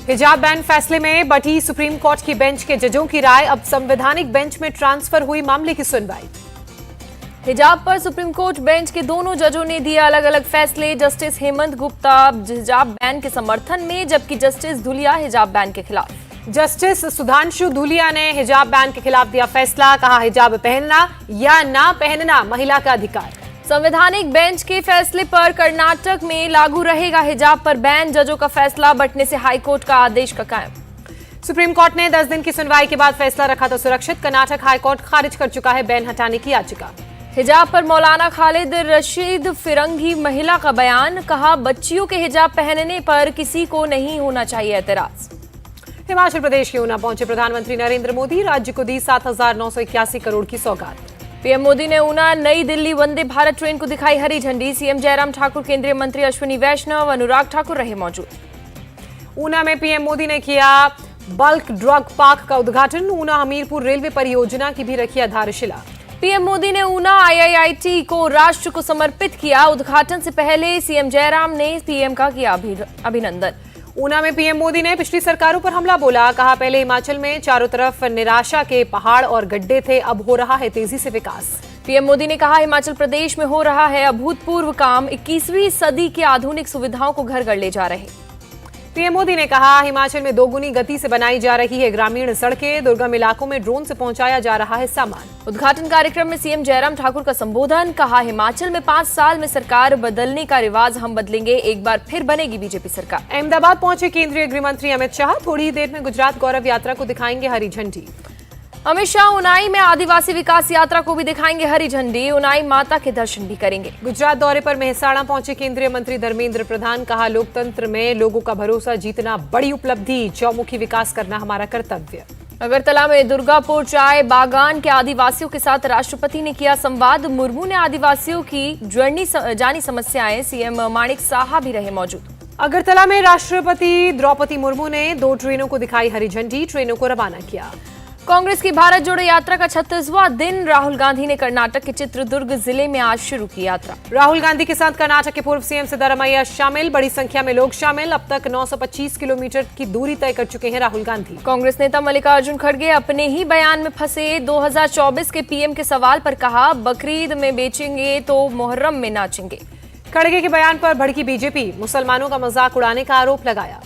हिजाब बैन फैसले में बटी सुप्रीम कोर्ट की बेंच के जजों की राय, अब संवैधानिक बेंच में ट्रांसफर हुई मामले की सुनवाई। हिजाब पर सुप्रीम कोर्ट बेंच के दोनों जजों ने दिए अलग अलग फैसले। जस्टिस हेमंत गुप्ता हिजाब बैन के समर्थन में, जबकि जस्टिस धुलिया हिजाब बैन के खिलाफ। जस्टिस सुधांशु धुलिया ने हिजाब बैन के खिलाफ दिया फैसला, कहा हिजाब पहनना या ना पहनना महिला का अधिकार। संवैधानिक बेंच के फैसले पर कर्नाटक में लागू रहेगा हिजाब पर बैन, जजों का फैसला बंटने से हाईकोर्ट का आदेश का कायम। सुप्रीम कोर्ट ने 10 दिन की सुनवाई के बाद फैसला रखा तो सुरक्षित, कर्नाटक हाईकोर्ट खारिज कर चुका है बैन हटाने की याचिका। हिजाब पर मौलाना खालिद रशीद फिरंगी महिला का बयान, कहा बच्चियों के हिजाब पहनने पर किसी को नहीं होना चाहिए एतराज। हिमाचल प्रदेश के ऊना पहुंचे प्रधानमंत्री नरेंद्र मोदी, राज्य को दी 7,981 करोड़ की सौगात। पीएम मोदी ने ऊना नई दिल्ली वंदे भारत ट्रेन को दिखाई हरी झंडी। सीएम जयराम ठाकुर, केंद्रीय मंत्री अश्विनी वैष्णव, अनुराग ठाकुर रहे मौजूद। ऊना में पीएम मोदी ने किया बल्क ड्रग पार्क का उद्घाटन, ऊना हमीरपुर रेलवे परियोजना की भी रखी आधारशिला। पीएम मोदी ने ऊना आईआईटी को राष्ट्र को समर्पित किया, उद्घाटन से पहले सीएम जयराम ने पीएम का किया अभिनंदन। ऊना में पीएम मोदी ने पिछली सरकारों पर हमला बोला, कहा पहले हिमाचल में चारों तरफ निराशा के पहाड़ और गड्ढे थे, अब हो रहा है तेजी से विकास। पीएम मोदी ने कहा हिमाचल प्रदेश में हो रहा है अभूतपूर्व काम, 21वीं सदी की आधुनिक सुविधाओं को घर घर ले जा रहे। पीएम मोदी ने कहा हिमाचल में दोगुनी गति से बनाई जा रही है ग्रामीण सड़कें, दुर्गम इलाकों में ड्रोन से पहुंचाया जा रहा है सामान। उद्घाटन कार्यक्रम में सीएम जयराम ठाकुर का संबोधन, कहा हिमाचल में 5 साल में सरकार बदलने का रिवाज हम बदलेंगे, एक बार फिर बनेगी बीजेपी सरकार। अहमदाबाद पहुंचे केंद्रीय गृह मंत्री अमित शाह, थोड़ी ही देर में गुजरात गौरव यात्रा को दिखाएंगे हरी झंडी। अमित शाह उनाई में आदिवासी विकास यात्रा को भी दिखाएंगे हरी झंडी, उनाई माता के दर्शन भी करेंगे। गुजरात दौरे पर मेहसाणा पहुंचे केंद्रीय मंत्री धर्मेंद्र प्रधान, कहा लोकतंत्र में लोगों का भरोसा जीतना बड़ी उपलब्धि, चौमुखी विकास करना हमारा कर्तव्य। अगरतला में दुर्गापुर चाय बागान के आदिवासियों के साथ राष्ट्रपति ने किया संवाद, मुर्मू ने आदिवासियों की जानी समस्याएं, सीएम माणिक साहा भी रहे मौजूद। अगरतला में राष्ट्रपति द्रौपदी मुर्मू ने 2 ट्रेनों को दिखाई हरी झंडी, ट्रेनों को रवाना किया। कांग्रेस की भारत जोड़ो यात्रा का 36वां दिन, राहुल गांधी ने कर्नाटक के चित्रदुर्ग जिले में आज शुरू की यात्रा। राहुल गांधी के साथ कर्नाटक के पूर्व सीएम सिद्धारमैया शामिल, बड़ी संख्या में लोग शामिल, अब तक 925 किलोमीटर की दूरी तय कर चुके हैं राहुल गांधी। कांग्रेस नेता मल्लिकार्जुन खड़गे अपने ही बयान में फंसे, 2024 के पीएम के सवाल पर कहा बकरीद में बेचेंगे तो मुहर्रम में नाचेंगे। खड़गे के बयान पर भड़की बीजेपी, मुसलमानों का मजाक उड़ाने का आरोप लगाया।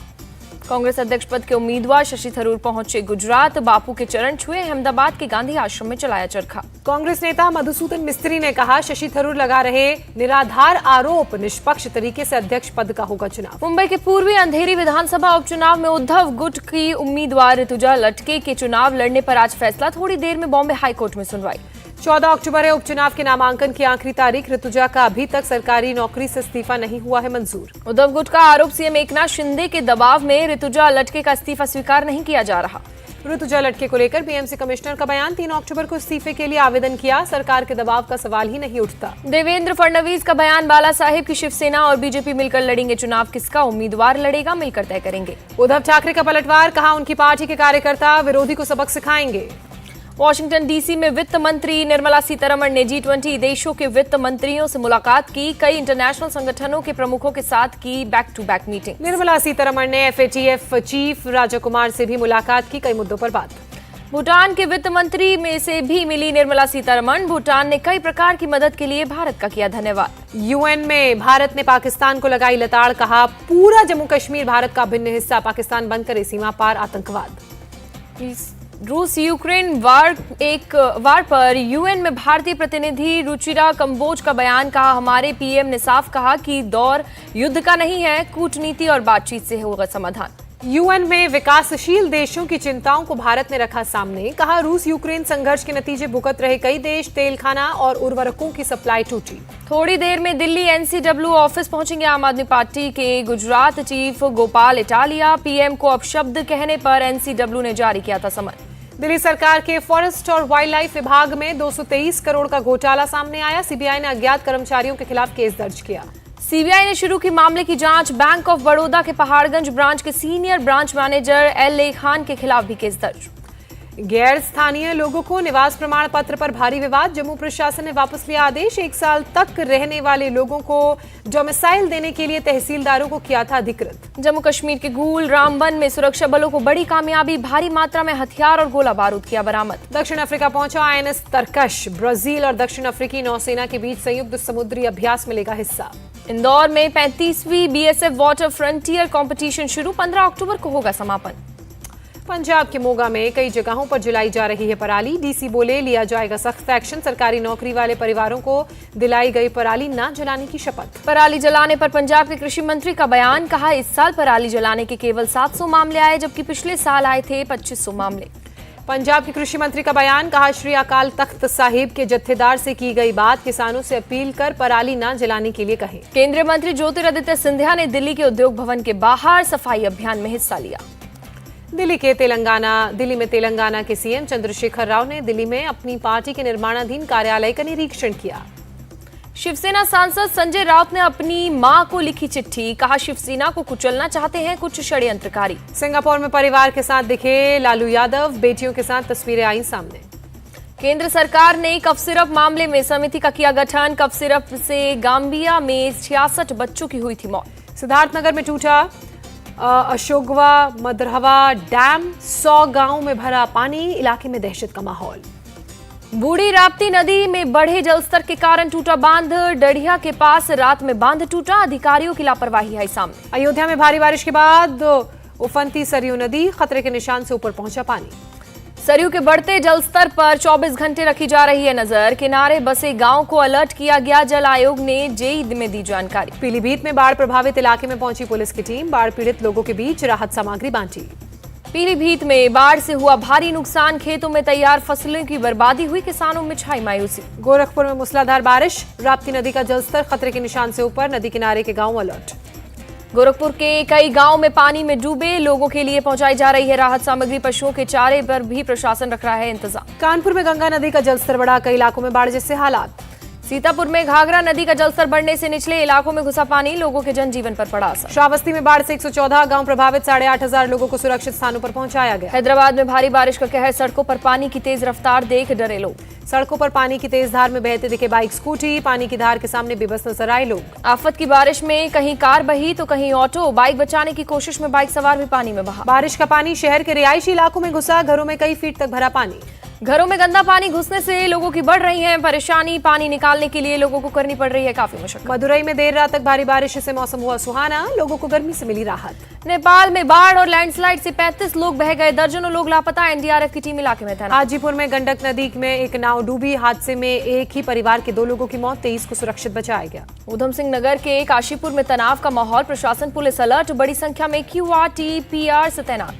कांग्रेस अध्यक्ष पद के उम्मीदवार शशि थरूर पहुंचे गुजरात, बापू के चरण छुए, अहमदाबाद के गांधी आश्रम में चलाया चरखा। कांग्रेस नेता मधुसूदन मिस्त्री ने कहा शशि थरूर लगा रहे निराधार आरोप, निष्पक्ष तरीके से अध्यक्ष पद का होगा चुनाव। मुंबई के पूर्वी अंधेरी विधानसभा उपचुनाव में उद्धव गुट की उम्मीदवार ऋतुजा लटके के चुनाव लड़ने पर आज फैसला, थोड़ी देर में बॉम्बे हाईकोर्ट में सुनवाई। 14 अक्टूबर है उपचुनाव के नामांकन की आखिरी तारीख, ऋतुजा का अभी तक सरकारी नौकरी से इस्तीफा नहीं हुआ है मंजूर। उद्धव गुट का आरोप, सीएम एकनाथ शिंदे के दबाव में ऋतुजा लटके का इस्तीफा स्वीकार नहीं किया जा रहा। ऋतुजा लटके को लेकर बीएमसी कमिश्नर का बयान, 3 अक्टूबर को इस्तीफे के लिए आवेदन किया, सरकार के दबाव का सवाल ही नहीं उठता। देवेंद्र फडणवीस का बयान, बाला साहेब की शिवसेना और बीजेपी मिलकर लड़ेंगे चुनाव, किसका उम्मीदवार लड़ेगा मिलकर तय करेंगे। उद्धव ठाकरे का पलटवार, कहा उनकी पार्टी के कार्यकर्ता विरोधी को सबक सिखाएंगे। वॉशिंगटन डीसी में वित्त मंत्री निर्मला सीतारमण ने G20 देशों के वित्त मंत्रियों से मुलाकात की, कई इंटरनेशनल संगठनों के प्रमुखों के साथ की back to back meeting. Nirmala Sitharaman ने FATF चीफ राजा कुमार से भी मुलाकात की, कई मुद्दों पर बात। भूटान के वित्त मंत्री में से भी मिली निर्मला सीतारमण, भूटान ने कई प्रकार की मदद के लिए भारत का किया धन्यवाद। UN में भारत ने पाकिस्तान को लगाई लताड़, कहा पूरा जम्मू कश्मीर भारत का अभिन्न हिस्सा, पाकिस्तान बंद करे सीमा पार आतंकवाद। रूस यूक्रेन वार पर यूएन में भारतीय प्रतिनिधि रुचिरा कंबोज का बयान, कहा हमारे पीएम ने साफ कहा कि दौर युद्ध का नहीं है, कूटनीति और बातचीत से होगा समाधान। यूएन में विकासशील देशों की चिंताओं को भारत ने रखा सामने, कहा रूस यूक्रेन संघर्ष के नतीजे भुगत रहे कई देश, तेल खाना और उर्वरकों की सप्लाई टूटी। थोड़ी देर में दिल्ली NCW ऑफिस पहुंचेंगे आम आदमी पार्टी के Gujarat chief Gopal Italia, PM को अपशब्द कहने पर NCW ने जारी किया था समन। दिल्ली सरकार के फॉरेस्ट और वाइल्ड लाइफ विभाग में 223 करोड़ का घोटाला सामने आया, सीबीआई ने अज्ञात कर्मचारियों के खिलाफ केस दर्ज किया। सीबीआई ने शुरू की मामले की जांच, बैंक ऑफ बड़ौदा के पहाड़गंज ब्रांच के senior branch manager LA Khan के खिलाफ भी केस दर्ज। गैर स्थानीय लोगों को निवास प्रमाण पत्र पर भारी विवाद। जम्मू प्रशासन ने वापस लिया आदेश। 1 साल तक रहने वाले लोगों को डोमिसाइल देने के लिए तहसीलदारों को किया था अधिकृत। जम्मू कश्मीर के गूल रामबन में सुरक्षा बलों को बड़ी कामयाबी, भारी मात्रा में हथियार और गोला बारूद किया बरामद। दक्षिण अफ्रीका पहुंचा INS तरकश। ब्राजील और दक्षिण अफ्रीकी नौसेना के बीच संयुक्त समुद्री अभ्यास में लेगा हिस्सा। इंदौर में 35वीं BSF वाटर फ्रंटियर कंपटीशन शुरू, 15 अक्टूबर को होगा समापन। पंजाब के मोगा में कई जगहों पर जलाई जा रही है पराली। डीसी बोले लिया जाएगा सख्त एक्शन। सरकारी नौकरी वाले परिवारों को दिलाई गई पराली न जलाने की शपथ। पराली जलाने पर पंजाब के कृषि मंत्री का बयान, कहा इस साल पराली जलाने के केवल 700 मामले आए, जबकि पिछले साल आए थे 2500 मामले। पंजाब के कृषि मंत्री का बयान, कहा श्री अकाल तख्त साहिब के जत्थेदार से की गई बात, किसानों से अपील कर पराली न जलाने के लिए कहे। केंद्रीय मंत्री ज्योतिरादित्य सिंधिया ने दिल्ली के उद्योग भवन के बाहर सफाई अभियान में हिस्सा लिया। दिल्ली में तेलंगाना के सीएम चंद्रशेखर राव ने दिल्ली में अपनी पार्टी के निर्माणाधीन कार्यालय का निरीक्षण किया। शिवसेना सांसद संजय राउत ने अपनी मां को लिखी चिट्ठी, कहा शिवसेना को कुचलना चाहते हैं कुछ षड्यंत्रकारी। सिंगापुर में परिवार के साथ दिखे लालू यादव, बेटियों के साथ तस्वीरें आई सामने। केंद्र सरकार ने कफ सिरप मामले में समिति का किया गठन। कफ सिरप से गांबिया में 66 बच्चों की हुई थी मौत। सिद्धार्थनगर में टूटा अशोकवा मदरहवा डैम, 100 गांवों में भरा पानी, इलाके में दहशत का माहौल। बूढ़ी राप्ती नदी में बढ़े जलस्तर के कारण टूटा बांध। डढ़िया के पास रात में बांध टूटा, अधिकारियों की लापरवाही आई सामने। अयोध्या में भारी बारिश के बाद उफनती सरयू नदी, खतरे के निशान से ऊपर पहुंचा पानी। सरयू के बढ़ते जलस्तर पर 24 घंटे रखी जा रही है नजर। किनारे बसे गांव को अलर्ट किया गया, जल आयोग ने जेई में दी जानकारी। पीलीभीत में बाढ़ प्रभावित इलाके में पहुंची पुलिस की टीम, बाढ़ पीड़ित लोगों के बीच राहत सामग्री बांटी। पीलीभीत में बाढ़ से हुआ भारी नुकसान, खेतों में तैयार फसलों की बर्बादी हुई, किसानों में छाई मायूसी। गोरखपुर में मूसलाधार बारिश, राप्ती नदी का जलस्तर खतरे के निशान से ऊपर, नदी किनारे के गांव अलर्ट। गोरखपुर के कई गांव में पानी में डूबे, लोगों के लिए पहुंचाई जा रही है राहत सामग्री। पशुओं के चारे पर भी प्रशासन रख रहा है इंतजाम। कानपुर में गंगा नदी का जलस्तर बढ़ा, कई इलाकों में बाढ़ जैसे हालात। सीतापुर में घाघरा नदी का जलस्तर बढ़ने से निचले इलाकों में घुसा पानी, लोगों के जनजीवन पर पड़ा असर। श्रावस्ती में बाढ़ से 114 गांव प्रभावित, 8,500 लोगों को सुरक्षित स्थानों पर पहुंचाया गया। हैदराबाद में भारी बारिश का कहर, सड़कों पर पानी की तेज रफ्तार देख डरे लोग। सड़कों पर पानी की तेज धार में बहते दिखे बाइक स्कूटी, पानी की धार के सामने बेबस नजर आए लोग। आफत की बारिश में कहीं कार बही तो कहीं ऑटो, बाइक बचाने की कोशिश में बाइक सवार भी पानी में बहा। बारिश का पानी शहर के रिहायशी इलाकों में घुसा, घरों में कई फीट तक भरा पानी। घरों में गंदा पानी घुसने से लोगों की बढ़ रही है परेशानी, पानी निकालने के लिए लोगों को करनी पड़ रही है काफी मशक्कत। मदुरई में देर रात तक भारी बारिश से मौसम हुआ सुहाना, लोगों को गर्मी से मिली राहत। नेपाल में बाढ़ और लैंडस्लाइड से 35 लोग बह गए, दर्जनों लोग लापता, एनडीआरएफ की टीम इलाके में तैनात। हाजीपुर में गंडक नदी में एक नाव डूबी, हादसे में एक ही परिवार के 2 लोगों की मौत, 23 को सुरक्षित बचाया गया। ऊधम सिंह नगर के काशीपुर में तनाव का माहौल, प्रशासन पुलिस अलर्ट, बड़ी संख्या में QRT-PR से तैनात।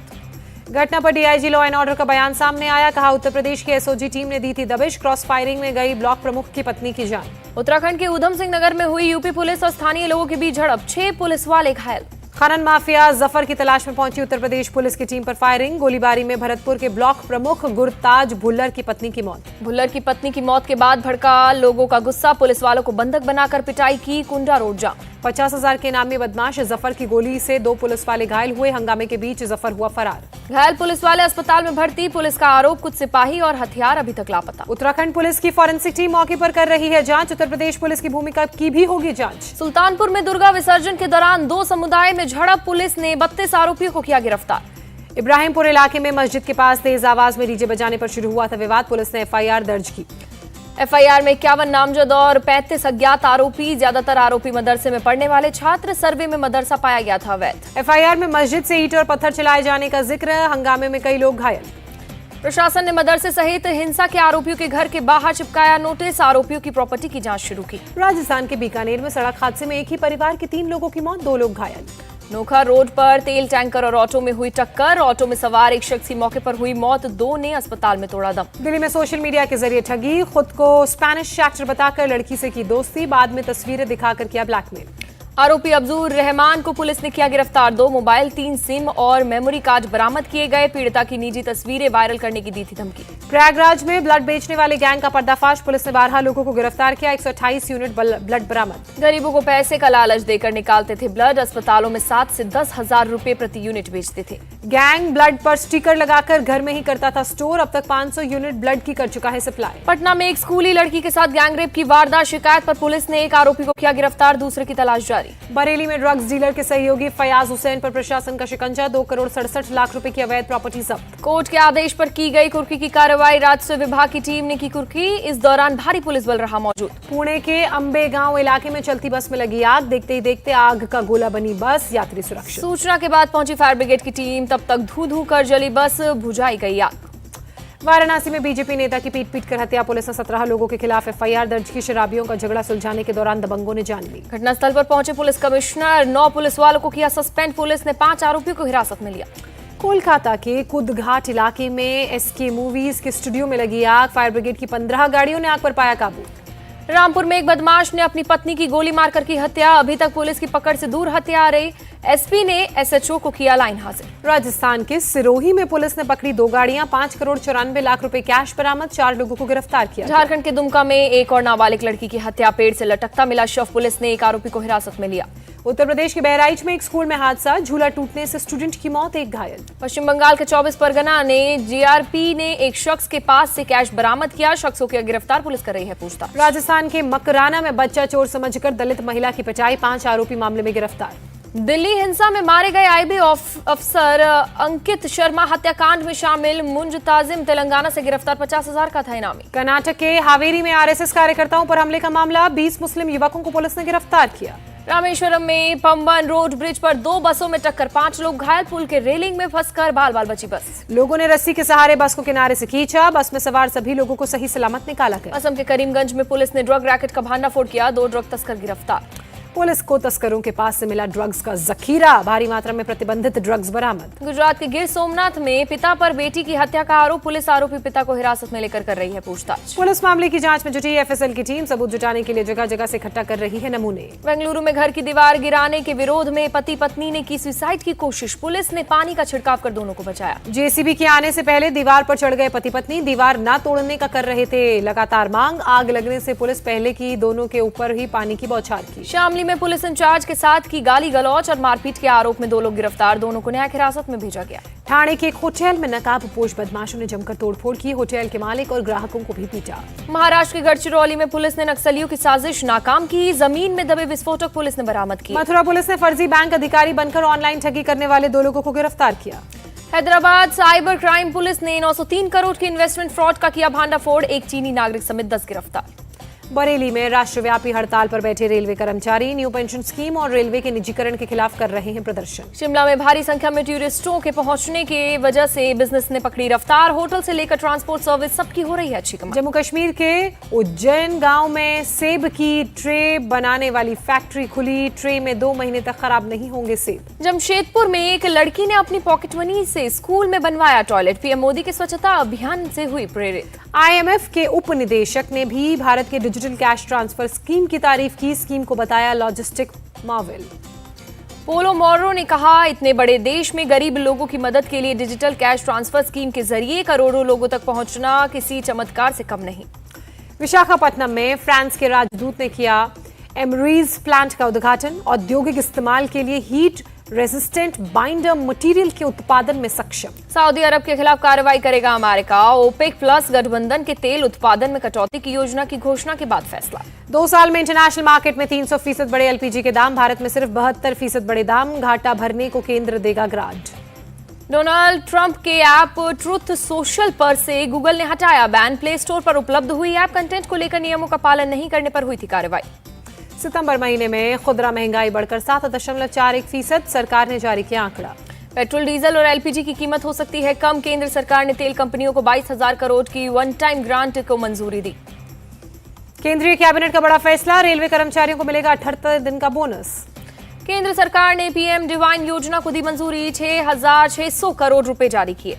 घटना पर डीआईजी लॉ एंड ऑर्डर का बयान सामने आया, कहा उत्तर प्रदेश की एसओजी टीम ने दी थी दबिश, क्रॉस फायरिंग में गई ब्लॉक प्रमुख की पत्नी की जान। उत्तराखंड के ऊधम सिंह नगर में हुई यूपी पुलिस और स्थानीय लोगों के बीच झड़प, 6 पुलिस वाले घायल। खनन माफिया जफर की तलाश में पहुंची उत्तर प्रदेश पुलिस की टीम पर फायरिंग, गोलीबारी में भरतपुर के ब्लॉक प्रमुख गुरताज भुल्लर की पत्नी की मौत। भुल्लर की पत्नी की मौत के बाद भड़का लोगों का गुस्सा, पुलिस वालों को बंधक बनाकर पिटाई की, कुंडा रोड जाम। 50,000 के इनामी बदमाश जफर की गोली से 2 पुलिस वाले घायल हुए, हंगामे के बीच जफर हुआ फरार। घायल पुलिस वाले अस्पताल में भर्ती, पुलिस का आरोप कुछ सिपाही और हथियार अभी तक लापता। उत्तराखंड पुलिस की फॉरेंसिक टीम मौके पर कर रही है जांच, उत्तर प्रदेश पुलिस की भूमिका की भी होगी जांच। सुल्तानपुर में दुर्गा विसर्जन के दौरान 2 समुदाय में झड़प, पुलिस ने 32 आरोपियों को किया गिरफ्तार। इब्राहिमपुर इलाके में मस्जिद के पास तेज आवाज में डीजे बजाने पर शुरू हुआ था विवाद, पुलिस ने FIR दर्ज की। FIR में 51 नामजद और 35 अज्ञात आरोपी, ज्यादातर आरोपी मदरसे में पढ़ने वाले छात्र, सर्वे में मदरसा पाया गया था अवैध। FIR में मस्जिद से ईंट और पत्थर चलाए जाने का जिक्र, हंगामे में कई लोग घायल। प्रशासन ने मदरसे सहित हिंसा के आरोपियों के घर के बाहर चिपकाया नोटिस, आरोपियों की प्रॉपर्टी की जांच शुरू की। राजस्थान के बीकानेर में सड़क हादसे में एक ही परिवार के 3 लोगों की मौत, 2 लोग घायल। नोखा रोड पर तेल टैंकर और ऑटो में हुई टक्कर, ऑटो में सवार एक शख्स की मौके पर हुई मौत, 2 ने अस्पताल में तोड़ा दम। दिल्ली में सोशल मीडिया के जरिए ठगी, खुद को स्पेनिश एक्टर बताकर लड़की से की दोस्ती, बाद में तस्वीरें दिखाकर किया ब्लैकमेल। आरोपी अब्दुल रहमान को पुलिस ने किया गिरफ्तार। 2 मोबाइल, 3 सिम और मेमोरी कार्ड बरामद किए गए। पीड़िता की निजी तस्वीरें वायरल करने की दी थी धमकी। प्रयागराज में ब्लड बेचने वाले गैंग का पर्दाफाश, पुलिस ने 12 लोगों को गिरफ्तार किया। 128 यूनिट ब्लड बरामद। गरीबों को पैसे का लालच देकर निकालते थे ब्लड। अस्पतालों में 7 से 10 हजार रुपए प्रति यूनिट बेचते थे। गैंग ब्लड पर स्टिकर लगाकर घर में ही करता था स्टोर। अब तक 500 यूनिट ब्लड की कर चुका है सप्लाई। पटना में एक स्कूली लड़की के साथ गैंगरेप की वारदात, शिकायत पर पुलिस ने एक आरोपी को किया गिरफ्तार, दूसरे की तलाश जारी। बरेली में ड्रग्स डीलर के सहयोगी फयाज हुसैन पर प्रशासन का शिकंजा, 2 करोड़ 67 लाख रुपए की अवैध प्रॉपर्टी जब्त। कोर्ट के आदेश पर की गई कुर्की की कार्रवाई, राजस्व विभाग की टीम ने की कुर्की। इस दौरान भारी पुलिस बल रहा मौजूद। पुणे के अंबे गांव इलाके में चलती बस में लगी आग, देखते ही देखते आग का गोला बनी बस, यात्री सुरक्षित। सूचना के बाद पहुंची फायर ब्रिगेड की टीम, तब तक धू धू कर जली बस, बुझाई गई आग। वाराणसी में बीजेपी नेता की पीट कर हत्या, पुलिस ने 17 लोगों के खिलाफ एफआईआर दर्ज की। शराबियों का झगड़ा सुलझाने के दौरान दबंगों ने जान ली। घटनास्थल पर पहुंचे पुलिस कमिश्नर, 9 पुलिस वालों को किया सस्पेंड। पुलिस ने 5 आरोपियों को हिरासत में लिया। कोलकाता के कुदघाट इलाके में एसके मूवीज के स्टूडियो में लगी आग, फायर ब्रिगेड की 15 गाड़ियों ने आग पर पाया काबू। रामपुर में एक बदमाश ने अपनी पत्नी की गोली मारकर की हत्या, अभी तक पुलिस की पकड़ से दूर हत्यारे। एसपी ने एसएचओ को किया लाइन हाजिर। राजस्थान के सिरोही में पुलिस ने पकड़ी 2 गाड़ियां, 5 करोड़ 94 लाख रुपए कैश बरामद, 4 लोगों को गिरफ्तार किया। झारखंड के दुमका में एक और नाबालिग लड़की की हत्या, पेड़ से लटकता मिला शव, पुलिस ने एक आरोपी को हिरासत में लिया। उत्तर प्रदेश के बहराइच में एक स्कूल में हादसा, झूला टूटने से स्टूडेंट की मौत, 1 घायल। पश्चिम बंगाल के 24 परगना ने जीआरपी ने एक शख्स के पास से कैश बरामद किया, शख्सों की गिरफ्तार, पुलिस कर रही है पूछताछ। राजस्थान के मकराना में बच्चा चोर समझकर दलित महिला की पिटाई, 5 आरोपी मामले में गिरफ्तार। दिल्ली हिंसा में मारे गए आईबी अफसर अंकित शर्मा हत्याकांड में शामिल मुंजताजिम तेलंगाना से गिरफ्तार, 50,000 का था इनामी। कर्नाटक के हावेरी में आरएसएस कार्यकर्ताओं पर हमले का मामला, 20 मुस्लिम युवकों को पुलिस ने गिरफ्तार किया। रामेश्वरम में पंबन रोड ब्रिज पर 2 बसों में टक्कर, 5 लोग घायल, पुल के रेलिंग में फंसकर बाल बाल बची बस। लोगों ने रस्सी के सहारे बस को किनारे से खींचा, बस में सवार सभी लोगों को सही सलामत निकाला गया। असम के करीमगंज में पुलिस ने ड्रग रैकेट का भांडाफोड़ किया, 2 ड्रग तस्कर गिरफ्तार। पुलिस को तस्करों के पास से मिला ड्रग्स का जखीरा, भारी मात्रा में प्रतिबंधित ड्रग्स बरामद। गुजरात के गिर सोमनाथ में पिता पर बेटी की हत्या का आरोप, पुलिस आरोपी पिता को हिरासत में लेकर कर रही है पूछताछ। पुलिस मामले की जांच में जुटी एफएसएल की टीम, सबूत जुटाने के लिए जगह जगह से इकट्ठा कर रही है नमूने। बेंगलुरु में घर की दीवार गिराने के विरोध में पति पत्नी ने की सुसाइड की कोशिश, पुलिस ने पानी का छिड़काव कर दोनों को बचाया। जेसीबी के आने से पहले दीवार पर चढ़ गए पति पत्नी, दीवार न तोड़ने का कर रहे थे लगातार मांग, आग लगने से पुलिस पहले की दोनों के ऊपर ही पानी की बौछार की। शामली में पुलिस इंचार्ज के साथ की गाली गलौच और मारपीट के आरोप में 2 लोग गिरफ्तार, दोनों को न्यायिक हिरासत में भेजा गया। ठाणे के एक होटल में नकाबपोश बदमाशों ने जमकर तोड़फोड़ की, होटल के मालिक और ग्राहकों को भी पीटा। महाराष्ट्र के गढ़चिरौली में पुलिस ने नक्सलियों की साजिश नाकाम की, जमीन में दबे विस्फोटक पुलिस ने बरामद किए। मथुरा पुलिस ने फर्जी बैंक अधिकारी बनकर ऑनलाइन ठगी करने वाले 2 लोगों को गिरफ्तार किया। हैदराबाद साइबर क्राइम पुलिस ने 903 करोड़ की इन्वेस्टमेंट फ्रॉड का किया भांडाफोड़, एक चीनी नागरिक समेत 10 गिरफ्तार। बरेली में राष्ट्रव्यापी हड़ताल पर बैठे रेलवे कर्मचारी न्यू पेंशन स्कीम और रेलवे के निजीकरण के खिलाफ कर रहे हैं प्रदर्शन। शिमला में भारी संख्या में टूरिस्टों के पहुंचने की वजह से बिजनेस ने पकड़ी रफ्तार, होटल से लेकर ट्रांसपोर्ट सर्विस सबकी हो रही है अच्छी कमाई। जम्मू कश्मीर के उज्जैन गांव में सेब की ट्रे बनाने वाली फैक्ट्री खुली, ट्रे में 2 महीने तक खराब नहीं होंगे सेब। जमशेदपुर में एक लड़की ने अपनी पॉकेट मनी से स्कूल में बनवाया टॉयलेट, पीएम मोदी के स्वच्छता अभियान से हुई प्रेरित। आईएमएफ के उप निदेशक ने भी भारत के डिजिटल कैश ट्रांसफर स्कीम की तारीफ की, स्कीम को बताया लॉजिस्टिक मार्वेल। पोलो मोरो ने कहा, इतने बड़े देश में गरीब लोगों की मदद के लिए डिजिटल कैश ट्रांसफर स्कीम के जरिए करोड़ों लोगों तक पहुंचना किसी चमत्कार से कम नहीं। विशाखापट्टनम में फ्रांस के राजदूत ने किया एमरीज प्लांट का उद्घाटन, औद्योगिक इस्तेमाल के लिए हीट रेजिस्टेंट बाइंडर मटेरियल के उत्पादन में सक्षम। सऊदी अरब के खिलाफ कार्रवाई करेगा अमेरिका, ओपेक प्लस गठबंधन के तेल उत्पादन में कटौती की योजना की घोषणा के बाद फैसला। 2 साल में इंटरनेशनल मार्केट में 300% बढ़े एलपीजी के दाम, भारत में सिर्फ 72% बढ़े दाम, घाटा भरने को केंद्र देगा ग्रांट। डोनाल्ड ट्रंप के ऐप ट्रुथ सोशल पर से गूगल ने हटाया बैन, प्ले स्टोर पर उपलब्ध हुई ऐप कंटेंट को लेकर नियमों का पालन नहीं करने पर हुई थी कार्रवाई। सितंबर महीने में खुदरा महंगाई बढ़कर 7.41%, सरकार ने जारी किया आंकड़ा। पेट्रोल डीजल और एलपीजी की कीमत हो सकती है कम, केंद्र सरकार ने तेल कंपनियों को 22,000 करोड़ की वन टाइम ग्रांट को मंजूरी दी। केंद्रीय कैबिनेट का बड़ा फैसला, रेलवे कर्मचारियों को मिलेगा 78 दिन का बोनस। केंद्र सरकार ने पीएम डिवाइन योजना को दी मंजूरी, 6,600 करोड़ रुपए जारी किए।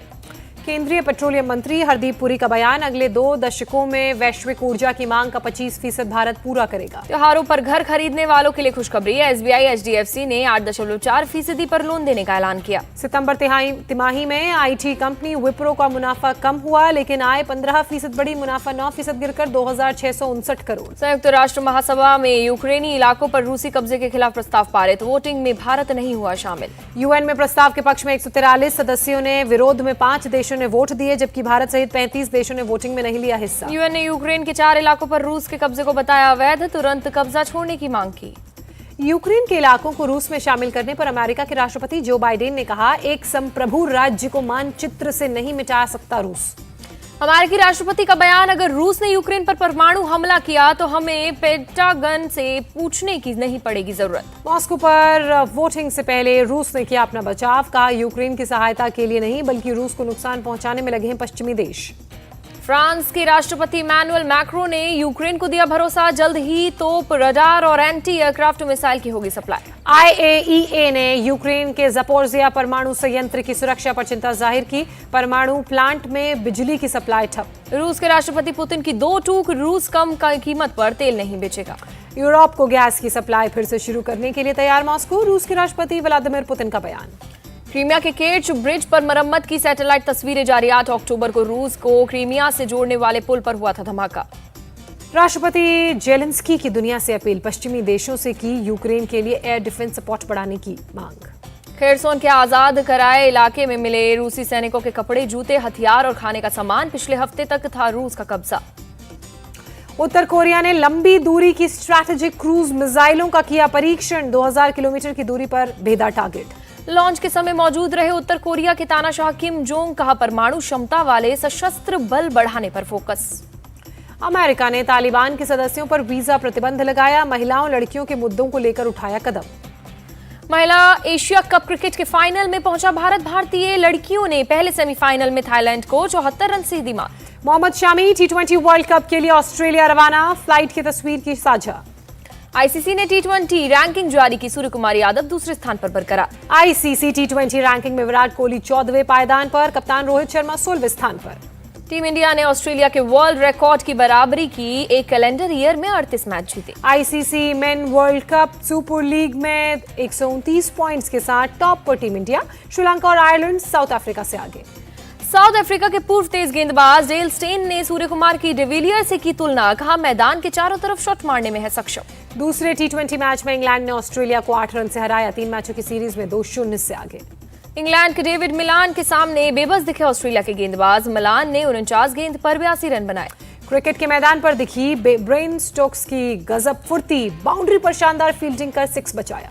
केंद्रीय पेट्रोलियम मंत्री हरदीप पुरी का बयान, अगले 2 दशकों में वैश्विक ऊर्जा की मांग का 25% भारत पूरा करेगा। त्योहारों पर घर खरीदने वालों के लिए खुशखबरी है। SBI HDFC ने 8.4% पर लोन देने का ऐलान किया। सितंबर तिमाही में IT कंपनी विप्रो का मुनाफा कम हुआ, लेकिन आय 15% बढ़ी, मुनाफा 9% गिरकर 2,659 करोड़। संयुक्त राष्ट्र महासभा में यूक्रेनी इलाकों पर रूसी कब्जे के खिलाफ प्रस्ताव पारित, वोटिंग में भारत नहीं हुआ शामिल। UN में प्रस्ताव के पक्ष में 143 सदस्यों ने, विरोध में 5 देशों ने वोट दिए, जबकि भारत सहित 35 देशों ने वोटिंग में नहीं लिया हिस्सा। UN ने यूक्रेन के 4 इलाकों पर रूस के कब्जे को बताया अवैध, तुरंत कब्जा छोड़ने की मांग की। यूक्रेन के इलाकों को रूस में शामिल करने पर अमेरिका के राष्ट्रपति जो बाइडेन ने कहा, एक संप्रभु राज्य को मानचित्र से नहीं मिटा सकता रूस। अमेरिकी राष्ट्रपति का बयान, अगर रूस ने यूक्रेन पर परमाणु हमला किया तो हमें पेंटागन से पूछने की नहीं पड़ेगी जरूरत। मॉस्को पर वोटिंग से पहले रूस ने किया अपना बचाव, कहा यूक्रेन की सहायता के लिए नहीं बल्कि रूस को नुकसान पहुंचाने में लगे हैं पश्चिमी देश। फ्रांस के राष्ट्रपति इमैनुअल मैक्रो ने यूक्रेन को दिया भरोसा, जल्द ही तोप, रडार और एंटी एयरक्राफ्ट मिसाइल की होगी सप्लाई। IAEA ने यूक्रेन के ज़पोरिज़िया परमाणु संयंत्र की सुरक्षा पर चिंता जाहिर की, परमाणु प्लांट में बिजली की सप्लाई ठप। रूस के राष्ट्रपति पुतिन की 2 टूक, रूस कम कीमत पर तेल नहीं बेचेगा। यूरोप को गैस की सप्लाई फिर से शुरू करने के लिए तैयार मॉस्को, रूस के राष्ट्रपति व्लादिमीर पुतिन का बयान। क्रीमिया के केर्च ब्रिज पर मरम्मत की सैटेलाइट तस्वीरें जारी, 8 अक्टूबर को रूस को क्रीमिया से जोड़ने वाले पुल पर हुआ था धमाका। राष्ट्रपति जेलेंस्की की दुनिया से अपील, पश्चिमी देशों से की यूक्रेन के लिए एयर डिफेंस सपोर्ट बढ़ाने की मांग। खेरसोन के आजाद कराए इलाके में मिले रूसी सैनिकों के कपड़े, जूते, हथियार और खाने का सामान, पिछले हफ्ते तक था रूस का कब्जा। उत्तर कोरिया ने लंबी दूरी की स्ट्रैटेजिक क्रूज मिसाइलों का किया परीक्षण, 2000 किलोमीटर की दूरी पर भेदा टारगेट। लॉन्च के समय मौजूद रहे उत्तर कोरिया के तानाशाह किम जोंग, कहा परमाणु क्षमता वाले सशस्त्र बल बढ़ाने पर फोकस। अमेरिका ने तालिबान के सदस्यों पर वीजा प्रतिबंध लगाया, महिलाओं लड़कियों के मुद्दों को लेकर उठाया कदम। महिला एशिया कप क्रिकेट के फाइनल में पहुंचा भारत, भारतीय लड़कियों ने पहले सेमीफाइनल में थाईलैंड को 74 रन से दी मात। Mohammad Shami T20 world cup के लिए ऑस्ट्रेलिया रवाना, फ्लाइट की तस्वीर की साझा। ICC ने T20 रैंकिंग जारी की, सूर्य कुमार यादव दूसरे स्थान पर बरकरार। ICC T20 रैंकिंग में विराट कोहली 14वें पायदान पर, कप्तान रोहित शर्मा 16वें स्थान पर। टीम इंडिया ने ऑस्ट्रेलिया के वर्ल्ड रिकॉर्ड की बराबरी की, एक कैलेंडर ईयर में 38 मैच जीते। ICC main world cup super league में 129 पॉइंट्स के साथ टॉप पर टीम इंडिया, श्रीलंका और आयरलैंड साउथ अफ्रीका से आगे। साउथ अफ्रीका के पूर्व तेज गेंदबाज डेल स्टेन ने सूर्य कुमार की डिविलियर से की तुलना, कहा मैदान के चारों तरफ शॉट मारने में है सक्षम। दूसरे T20 मैच में इंग्लैंड ने ऑस्ट्रेलिया को 8 रन से हराया, 3 मैचों की सीरीज में 2-0 से आगे। इंग्लैंड के डेविड मिलान के सामने बेबस दिखे ऑस्ट्रेलिया के गेंदबाज, मिलान ने 49 गेंद पर 82 रन बनाए। क्रिकेट के मैदान पर दिखी ब्रेन स्टोक्स की गजब फुर्ती, बाउंड्री पर शानदार फील्डिंग कर 6 बचाया।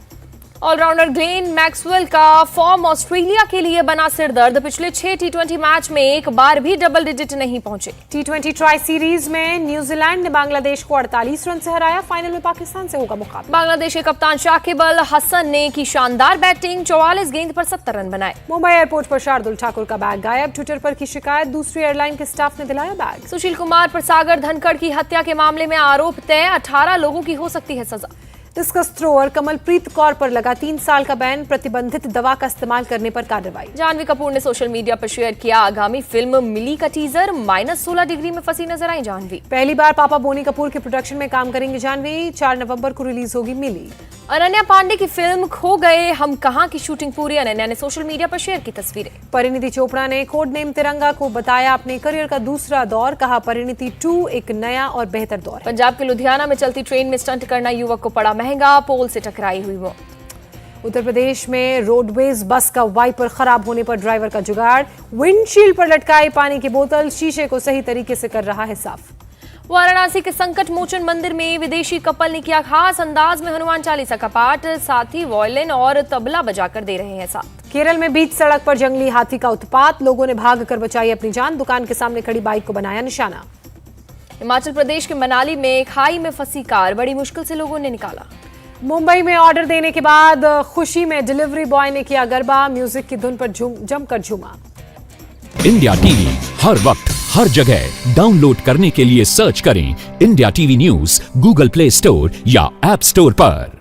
ऑलराउंडर ग्लेन मैक्सवेल का फॉर्म ऑस्ट्रेलिया के लिए बना सिरदर्द, पिछले 6 T20 मैच में एक बार भी डबल डिजिट नहीं पहुंचे। T20 ट्राई सीरीज में न्यूजीलैंड ने बांग्लादेश को 48 रन से हराया, फाइनल में पाकिस्तान से होगा मुकाबला। बांग्लादेश के कप्तान शाकिब अल हसन ने की शानदार बैटिंग, 44 गेंद पर 70 रन बनाए। मुंबई एयरपोर्ट पर शार्दुल ठाकुर का बैग गायब, ट्विटर पर की शिकायत, दूसरी एयरलाइन के स्टाफ ने दिलाया बैग। सुशील कुमार पर सागर धनखड़ की हत्या के मामले में आरोप तय, 18 लोगों की हो सकती है सजा। डिस्कस थ्रोअर कमलप्रीत कौर पर लगा 3 साल का बैन, प्रतिबंधित दवा का इस्तेमाल करने पर कार्रवाई। जानवी कपूर ने सोशल मीडिया पर शेयर किया आगामी फिल्म मिली का टीजर, -16 डिग्री में फंसी नजर आई जानवी। पहली बार पापा बोनी कपूर के प्रोडक्शन में काम करेंगी जानवी, 4 नवंबर को रिलीज होगी मिली। अनन्या पांडे की फिल्म खो गए हम कहां की शूटिंग पूरी, अनन्या ने सोशल मीडिया पर शेयर की तस्वीरें। परिणीति चोपड़ा ने कोड नेम तिरंगा को बताया अपने करियर का दूसरा दौर, कहा परिणीति 2 एक नया और बेहतर दौर है। पंजाब के लुधियाना में चलती ट्रेन में स्टंट करना युवक को पड़ा महंगा, पोल से टकराई हुई वो। उत्तर प्रदेश में रोडवेज बस का वाइपर खराब होने पर ड्राइवर का जुगाड़, विंडशील्ड पर लटकाई पानी की बोतल, शीशे को सही तरीके से कर रहा है साफ। वाराणसी के संकट मोचन मंदिर में विदेशी कपल ने किया खास अंदाज में हनुमान चालीसा का पाठ, साथ ही वायलिन और तबला बजाकर दे रहे हैं साथ। केरल में बीच सड़क पर जंगली हाथी का उत्पात, लोगों ने भागकर बचाई अपनी जान, दुकान के सामने खड़ी बाइक को बनाया निशाना। हिमाचल प्रदेश के मनाली में खाई में फंसी कार बड़ी मुश्किल से लोगों ने निकाला। मुंबई में ऑर्डर देने के बाद खुशी में डिलीवरी बॉय ने किया गरबा, म्यूजिक की धुन पर जमकर झूमा। इंडिया टीवी हर वक्त हर जगह डाउनलोड करने के लिए सर्च करें India TV news Google play store या ऐप स्टोर पर।